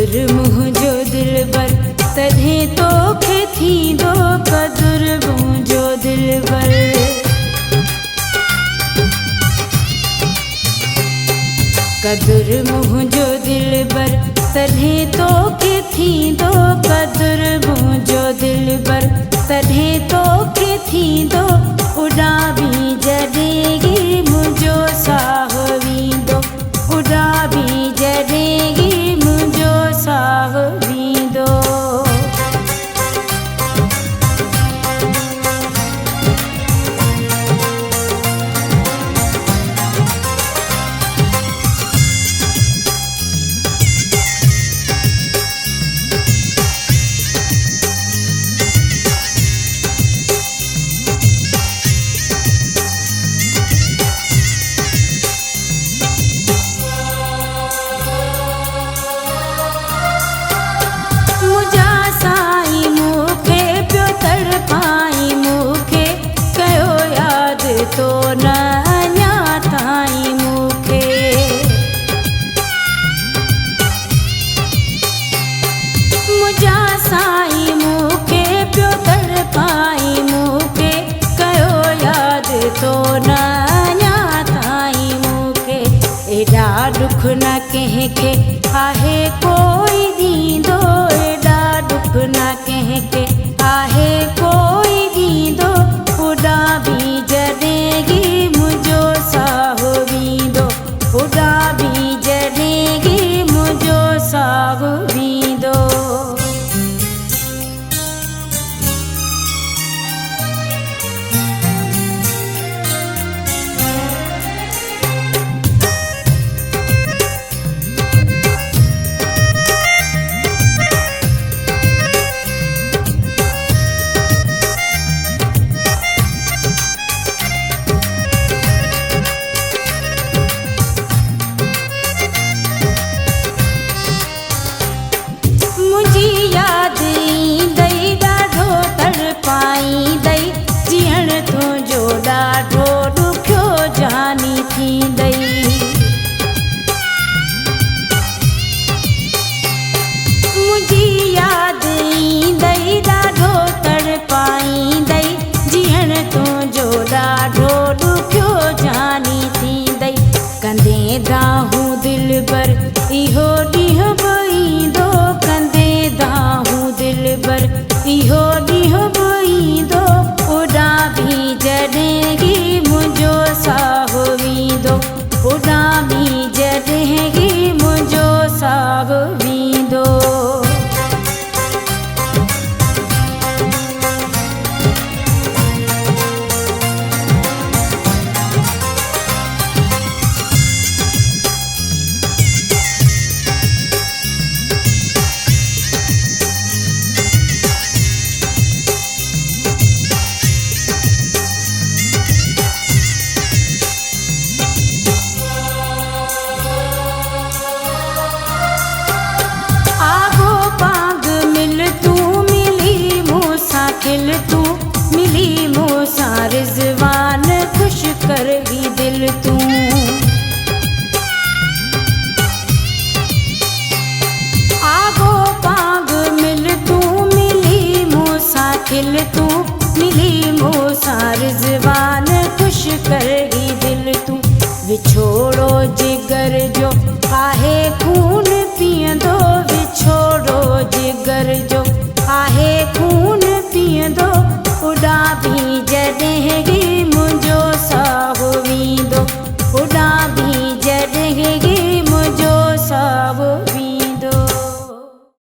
कदुर मुंहिंजो दिलबर तॾहिं तोखे थींदो कदुर मुंहिंजो दिलबर। कदुर मुंहिंजो दिलबर तॾहिं तोखे थींदो कदुर मुंहिंजो दिलबर तॾहिं तोखे थींदो उॾामी जॾहिं मुंहिंजो साहु वींदो उॾामी जॾहिं मुंहिंजो साहु वींदो। तो न अञा ताईं मूंखे मुंहिंजा साईं मूंखे पियो तड़पाई मूंखे कयो यादि तो न अञा ताईं मूंखे। एॾा दुख न कंहिंखे आहे कोई ॾींदो एॾा दुख न कंहिंखे आहे कोई ॾींदो उॾामी जॾहिं मुंहिंजो साहु वींदो उॾामी जॾहिं मुंहिंजो साहु वींदो। जीअण तुंहिंजो ॾाढो ॾुखियो जानी थींदई मुंहिंजी यादि ईंदई ॾाढो तड़पाईंदई जीअण तुंहिंजो ॾाढो ॾुखियो जानी थींदई। कंदे दाहूं दिलबर इहो ॾींहुं बि ईंदो कंदे दाहूं दिलबर इहो ॾींहुं बि ईंदो उॾामी जॾहिं मुंहिंजो साहु वींदो उॾामी जॾहिं मुंहिंजो साहु वींदो। खिल तू मिली मूंसां रिज़वान ख़ुशि कर ही दिल तू आगो पाग मिल तू मिली मूंसां खिल तू मिली मूंसां रिज़वान ख़ुशि कर ही दिल तू। विछोड़ो जिगर जो आहे खून पीअंदो विछोड़ो जिगर जो आहे खून पीअंदो उॾामी जॾहिं